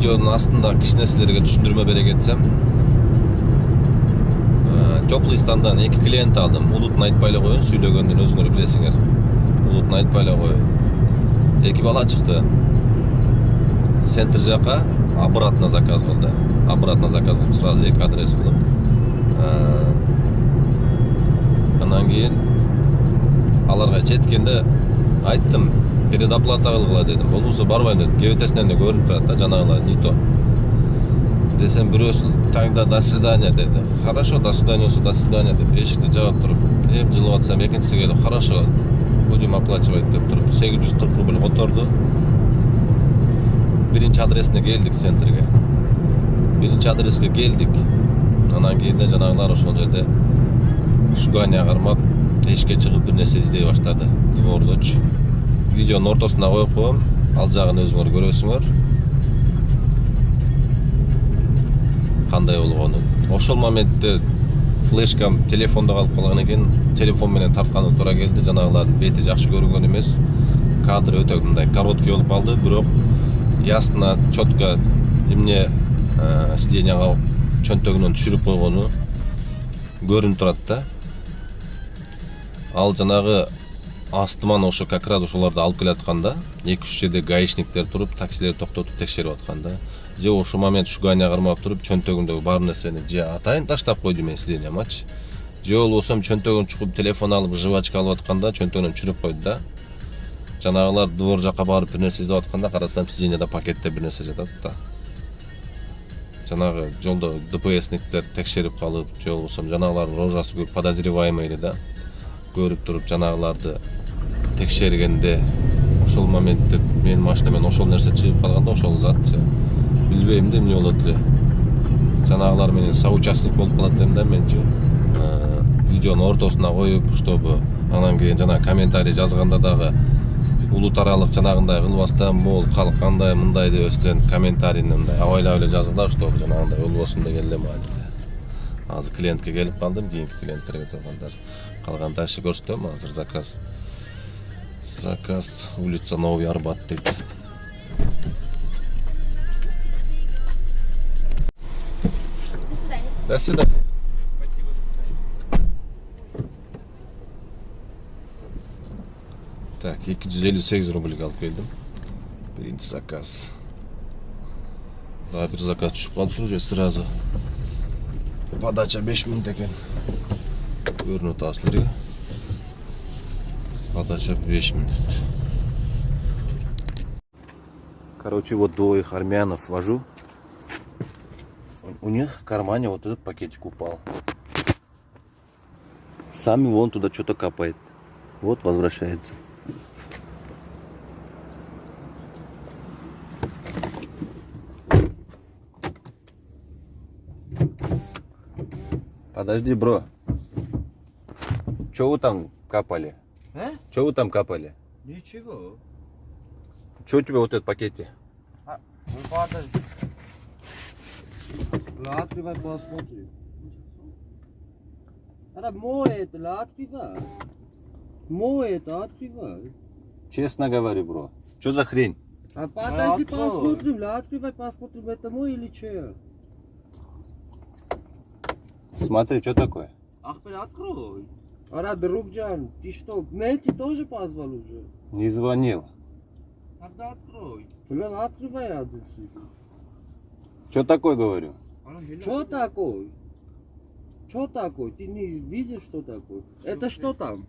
видеонун астында кичине силерге түшүндүрмө бере кетсем, теплый стандан 2 клиент алдым. Улутун айтпай эле коеюн, сүйлөгөндүн өзүңөр билесиңер. Улутун айтпай эле коеюн. 2 бала чыкты. Центр жака обратно заказ кылды. Обратно заказ кылып, сразу 2 адрес кылып. Анан кийин аларга жеткенде айттым, передоплата кылгыла дедим. Болбосо барбайм дедим. ГВТ'синен да көрүнүп турат да, жанагылар не то. Десем бирөөсү таңда до свидания деди. Хорошо, до свидания, до свидания деп эшикти жаап туруп, жылып атсам, экинчиси келип, хорошо, будем оплачивать деп туруп 840 рубль которду. Биринчи адресине келдик, центрге. Биринчи адреске келдик. Анан кийин жанагылар ошол жерде шугания кармап, эшикке чыгып бир нерсе издей баштады. Двордочу. Видеонун ортосуна коюп коем, ал жагын өзүңөр көрөсүңөр. Кандай болгонун. Ошол моментте флешкам телефондо калып калган экен. Телефон менен тартканы туура келди. Жанагылардын бети жакшы көрүнгөн эмес. Кадр өтө мындай короткий болуп калды, бирок ясно, четко эмне сиденияга чөнтөгүнөн түшүрүп койгону көрүнүп турат да. Ал жанагы астыман ошо как раз ошолорду алып келатканда 2-3 жерде гаишниктер туруп, таксилер токтотуп текшерип атканда, же ошол момент шугания кармап туруп, чөнтөгүмдөгү бар нерсени же атайын таштап койду мен сидениямачы. Же болбосо чөнтөгүн чукуп телефон алып, жвачка алып атканда чөнтөгүнөн түшүрүп койду да. Жанагылар двор жака барып бир нерсе издеп атканда карасам сиденияда пакетте бир нерсе жатат да. Жанагы жолдо ДПСниктер текшерип калып, же болбосо жанагылардын рожасы көп подозреваемый да. Көрүп туруп жанагыларды текшергенде ошол моментте менин машинаман ошол нерсе чыгып калганда, ошол затчы билбейм да эмне болот эле. Жанагылар менен соучастник болуп калат элем да менчи. Видеонун ортосуна коюп, чтобы анан кийин жана комментарий жазганда дагы улут аралык жанагындай кылбастан, бул калк кандай мындай деп өстөн комментарийни мындай абайлап эле жазгыла, чтобы жанагындай болбосун деген эле мага. Азыр клиентке келип калдым, кийинки клиенттерге тургандар калган дальше көрсөтөм. Азыр заказ улица Новый Арбат дейт. До свидания. Спасибо, до свидания. Так, 258 рубль алып келдим. Биринчи заказ. Дагы бир заказ түшүп калыптыр уже сразу. Подача 5 минут экен. Көрүнүп атат силерге. Подача 5 минут. Короче, вот двоих армянов вожу. У них в кармане вот этот пакетик упал. Сами вон туда что-то капает. Вот возвращается. Подожди, бро. Что вы там капали? Что вы там капали? Ничего. Что у тебя вот этот пакете? Ну подожди. Открывай, посмотри. Мой это, открывай. Мой это, открывай. Честно говорю, бро. Что за хрень? А подожди, посмотрим, открывай, посмотрим, это мой или че? Смотри, что такое? Ахмед, открой. Друг-джан, ты что, Менти тоже позвал уже? Не звонил. Тогда открой. Открывай адрес. Что такое, говорю? Что такое? Что такое? Ты не видишь, что такое? Это что там?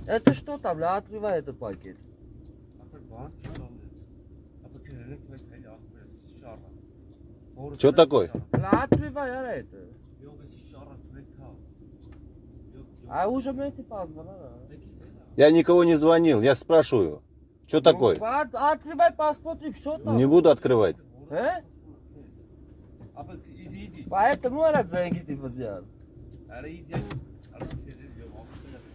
Это что там? Открывай этот пакет. Что такое? Открывай это. А уже Менти позвал. Я никого не звонил, я спрашиваю. Что такое? Открывай, посмотри, что там. Не буду открывать. Иди. Поэтому она деньги ты взял.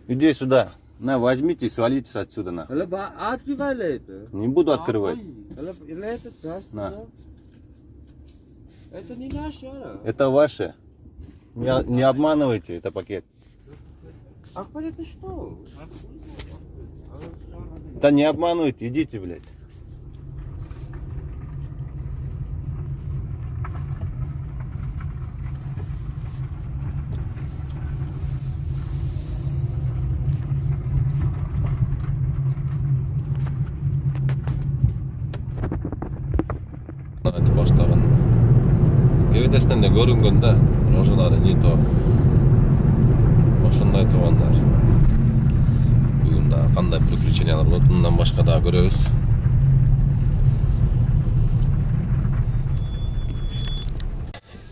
Иди сюда. На, возьмите и свалитесь отсюда, на. Открывай это. Не буду открывать. На. Это не наше. Это ваше. Не обманывайте, это пакет. А это что? Да не обманывайте, идите, блядь. айтып баштаган. Кебедесинен да көрүнгөн да, рожалары не то. Ошондой туугандар. Бүгүн да кандай приключениялар болот, мындан башка да көрөбүз.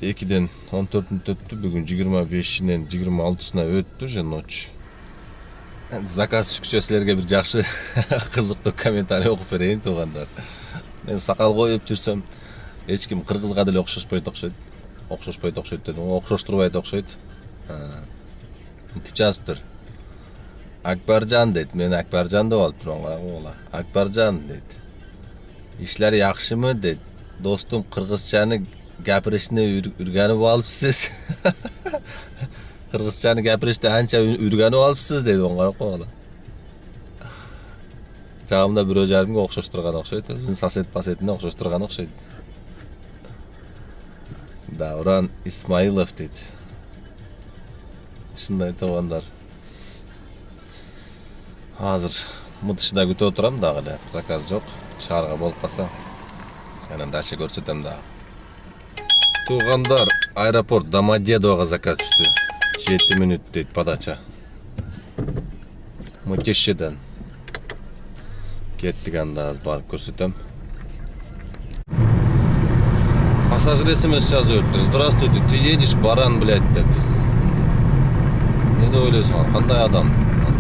Экиден 14-үнө өттү, бүгүн 25-инен 26-сына өттү же ночь. Заказ түшкүчө силерге бир жакшы кызыктуу комментарий окуп берейин туугандар. Мен сакал коюп жүрсөм, эч ким кыргызга деле окшошпойт дедим. Окшоштурбайт окшойт. Мынтип жазыптыр. Акбаржан дейт. Мен Акбаржан деп алыптырмын, карагыла. Акбаржан дейт. Иштер жакшымы дейт. Достум кыргызчаны гапиришни үргөнүп алыпсыз. Кыргызчаны гапиришти анча үргөнүп алыпсыз дейт, карап койгула. Жагымда бирөө жарымга окшоштурган окшойт. Өзүнүн сосед-паседине окшоштурган окшойт. Давран Исмаилов дейт. Ушундай туугандар. Азыр мытышында күтүп отурам дагы эле. Заказ жок. Чаарга болуп калса, анан дальше көрсөтөм дагы. Туугандар, аэропорт Домодедового заказ түштү. 7 мүнөт дейт подача. Мытышыдан. Кеттик, анда аз барып көрсөтөм. Пассажир СМС жазып өттүр. Здравствуйте, ты едешь, баран, блядь, деп. Не ойлойсуң, кандай адам?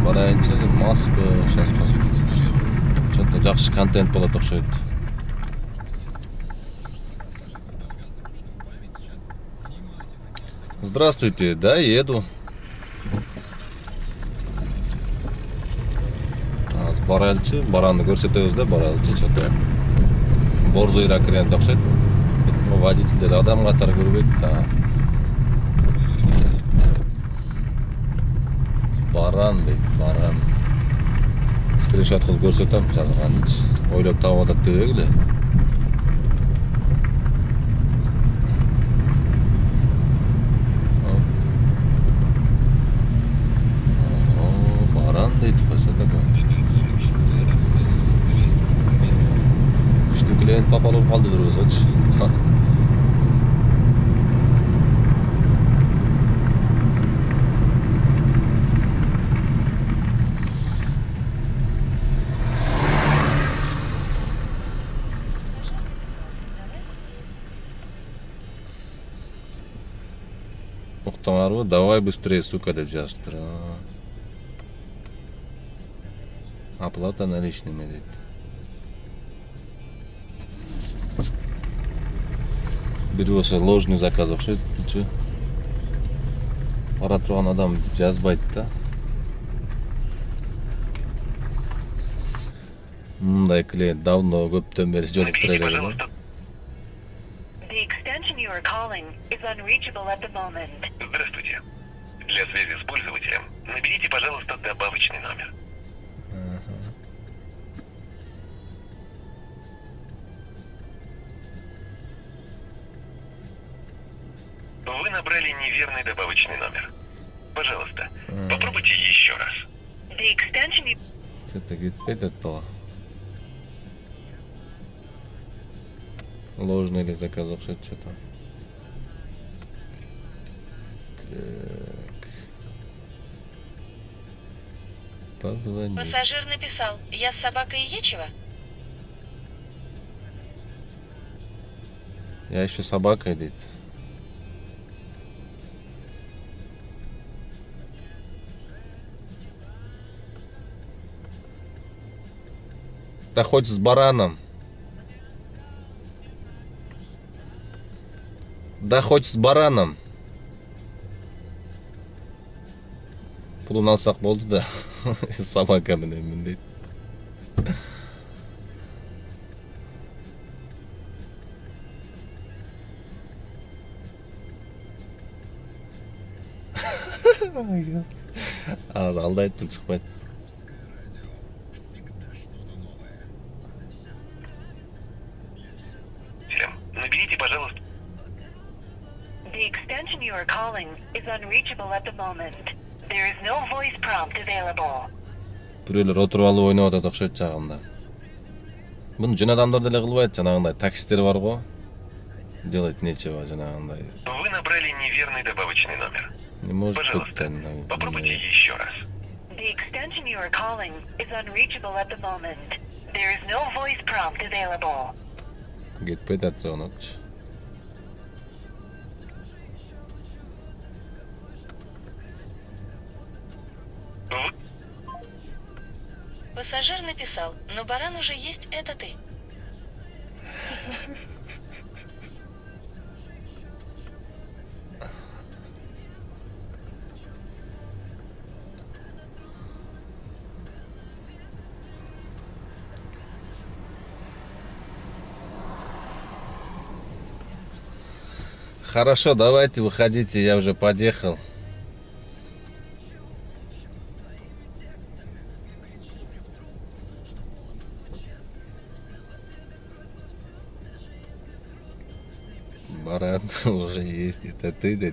Барайынчы, маспы, сейчас посмотрим. Что-то жакшы контент болот окшойт. Здравствуйте, да, еду. Барайлчы, баранды көрсөтөбүз да, барайлчы, что-то борзойраак кирген окшойт. Водитель адам катары көрбөйт да. Баран дейт, баран. Скриншот кылып көрсөтөм, жазган. Ойлоп таап атат дебегиле. Баран дейт, койсо такой. Күчтүү клиент папалып калды дурбузочу. Уктаңарбы? Давай быстрее, сука, деп жазыптыр. Оплата наличными дейт. Бир болсо ложный заказ окшойт. Бара турган адам жазбайт да. Мындай клиент давно көптөн бери жолуктура элек. The extension you are calling is unreachable at the moment. Здравствуйте. Для связи с пользователем наберите, пожалуйста, добавочный номер. Вы набрали неверный добавочный номер. Пожалуйста, попробуйте еще раз. The extension you... Что-то кетпейт эт бала. Ложный или заказ окшойт что-то. Так. Позвони. Пассажир написал: я с собакой Ечева. Я еще собакой дейт. Да хоть с бараном. Да хоть с бараном. Пулун алсак болду да. Собака менен дейт. Алдайт чыкпайт. Наберите, пожалуйста. The extension you are calling is unreachable at the moment. There is no voice prompt available. Бирөөлөр отуруп алып ойноп атат окшойт жагында. Муну жөн адамдар деле кылбайт, жанагындай таксисттер бар го. Делать нечего, жанагындай. Вы набрали неверный добавочный номер. Не может Пожалуйста, попробуйте еще раз. The extension you are calling is unreachable at the moment. There is no voice prompt available. Кетпейт атса оночу. Пассажир написал, но баран уже есть, это ты. Хорошо, давайте выходите, я уже подъехал. Баран уже есть, это ты, да,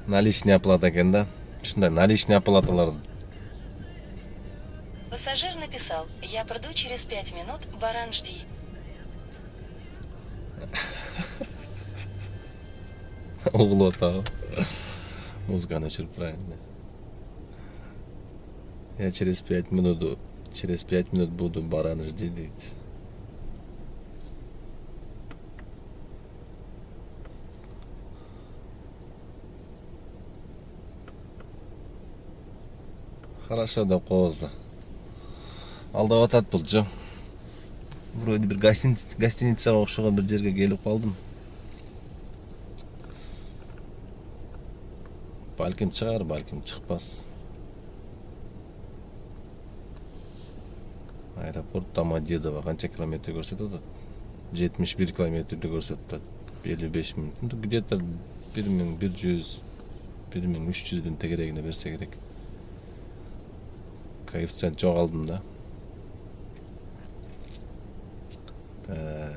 наличный оплата экен да. Ушундай наличный оплаталар. Пассажир написал, я приду через 5 минут, баран жди. Углота. Музыканы өчүрүп турайын. Я через 5 минут буду, баран жди дейт. Хорошо деп коебуз. Алдап атат бул жо. Вроде бир гостиницага окшогон бир жерге келип калдым. Балким чыгар, балким чыкпас. Аэропорт Домодедово канча километр көрсөтүп атат? 71 километрди көрсөтүп атат. 55 минут. Где-то 1300-1300 тегерегине берсе керек. Коэффициент жок алдым да.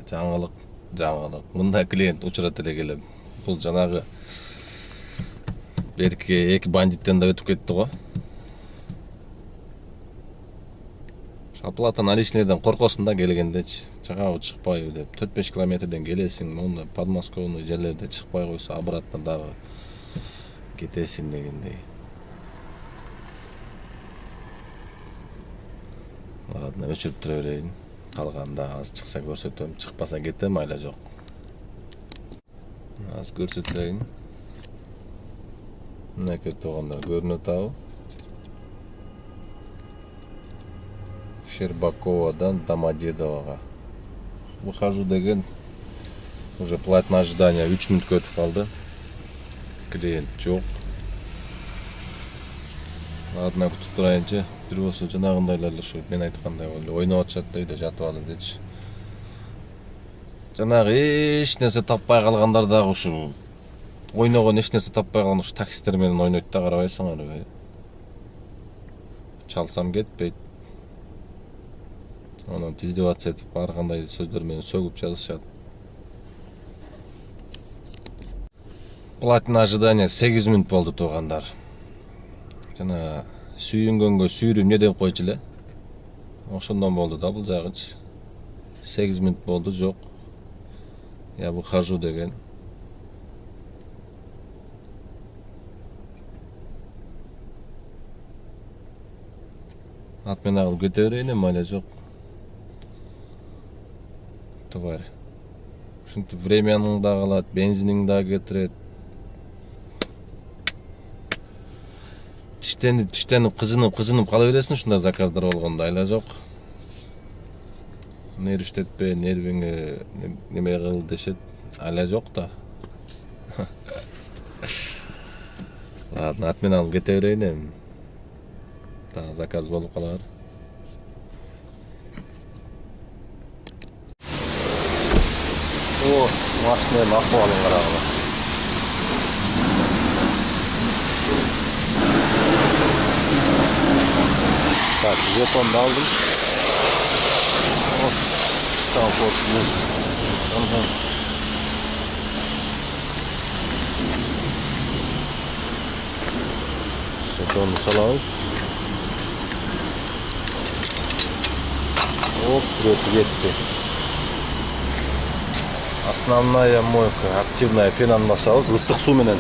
Жаңылык. Мында клиент учурат эле келем. Бул жанагы берки эки бандиттен да өтүп кетти го. Оплата наличныйдан коркосун да келгендечи. Чыгабы чыкпайбы деп 4-5 километрден келесиң, монда подмосковный жерлерде чыкпай койсо обратно дагы кетесиң дегендей. Ладно, өчүрүп тура берейин. Калганда аз чыкса көрсөтөм, чыкпаса кетем, айла жок. Аз көрсөтөйүн. Мынакей туугандар көрүнүп атабы? Щербаковадан Домодедового. Выхожу деген уже платное ожидание 3 минутка өтүп калды. Клиент жок. Ладно, күтүп турайынчы. Бир болсо жанагындайлар эле ушу мен айткандай болду. Ойноп атышат да, үйдө жатып алып дечи. Жанагы эч нерсе таппай калгандар дагы ушу ойногон эч нерсе таппай калган ушу таксисттер менен ойнойт да, карабайсыңарбы? Чалсам кетпейт. Onu издеваться этип ар кандай сөздөр менен сөгүп жазышат. Платное ожидание 8 минут болду туугандар. Жана сүйүнгөнгө сүйрүм не деп койчу эле. Ошондон болду да бул жагыч. 8 минут болду, жок. Я выхожу деген. Ат менен агылып кете берейин, майла жок. Тварь. Ушинтип времяның да калат, бензиниң да кетирет. Тиштенип кызынып кала бересиң ушундай заказдар болгондо, айла жок. Нервиштетпе, нервиңе неме кыл дешет, айла жок да. Ладно, ат менен алып кете берейин. Та заказ болуп калар. О, машинанын акыбалын карагыла. Так, жетонду алдым. Вот, там вот. Бетонну салабыз. Оп, бүреті кетті. Основная мойка, активная пенаны басабыз, ысык суу менен.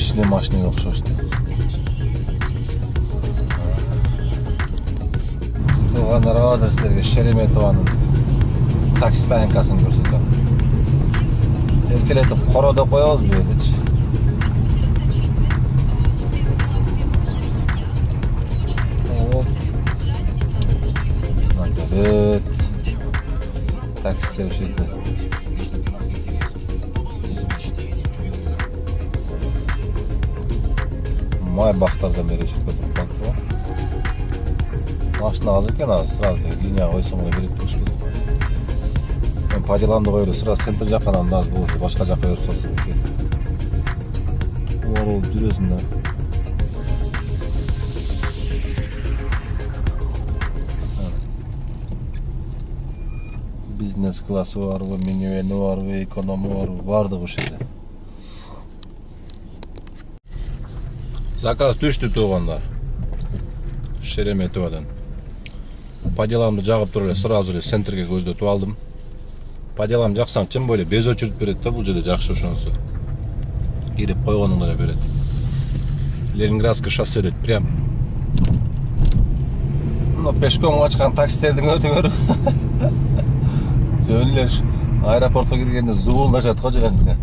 кичине машинеге окшошту. Тугандар силерге Шереметованын такси стоянкасын көрсөтөм. Эркелетип кородоп коебуз бу жердечи. Evet. Taksi sevşekti. May baktardan beri çıktı bu. Машина az ekan az, sırası liniya koysam da birikti çıktı. Ben pacalandı koydu, sırası center jakadan da az bu, başka jaka yurtsası. Bu ol düresinde. Biznes klası var, miniveni var, ekonomi var, vardı bu şeyde. Zakaz düştü tuğanlar. Şeremetovan'dan. Padelamды жагып туруп эле сразу эле центрге көздөтүп алдым. Паделам жаксаң чын эле без очередь берет да, бул жерде жакшы ошонусу. Кирип койгонуңда эле берет. Ленинградский шосседе прям. Но пешком ачкан таксилердин өтүңөр. Жөнлөр аэропортко киргенде зуулдашат го жегенде.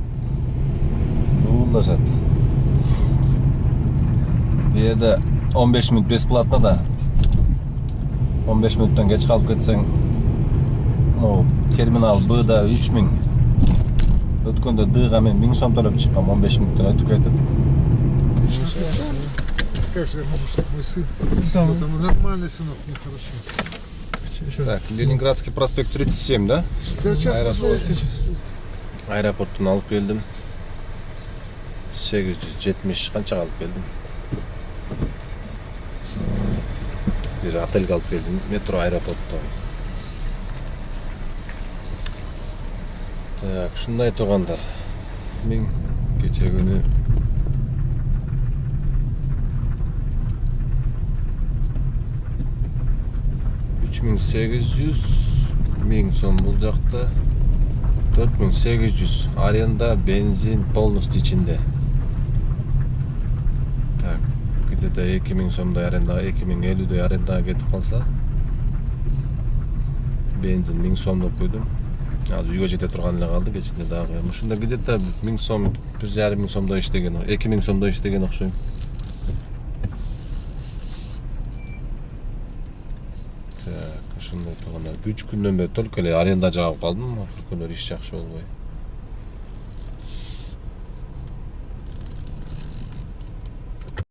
Зуулдашат. Bu yerde 15 minut bесплатно da 15 minuttan geç kalıp gitsen o terminal B'da 3000 Өткөндө дыга мен 1000 сом төлөп чыккам, 15 мүнөттөн өтүп кетип. Как же я могу, чтобы мой сын? Это нормальный сынок, нехорошо. Так, Ленинградский проспект 37, да? Аэропорттон алып келдим. 870 канчага алып келдим. Бир отельге алып келдим, метро аэропортто. Так, шундай туугандар. Мен кече күнү 3800 1000 сом бул жакта 4800 аренда, бензин полностью içinde. Так, где-то 2000 сомдой аренда, 2050 арендага кетип калса, бензин 1000 сомдоп койдум. Азыр үйгө жете турган эле калды, кечинде дагы. Ушунда где-то 1000 сом, 1500 сомдой иштеген, 2000 сомдой иштеген окшойм. Так, ушундай туугандар. 3 күндөн бери только эле аренда жагып калдым, ар күндөр иш жакшы болбой.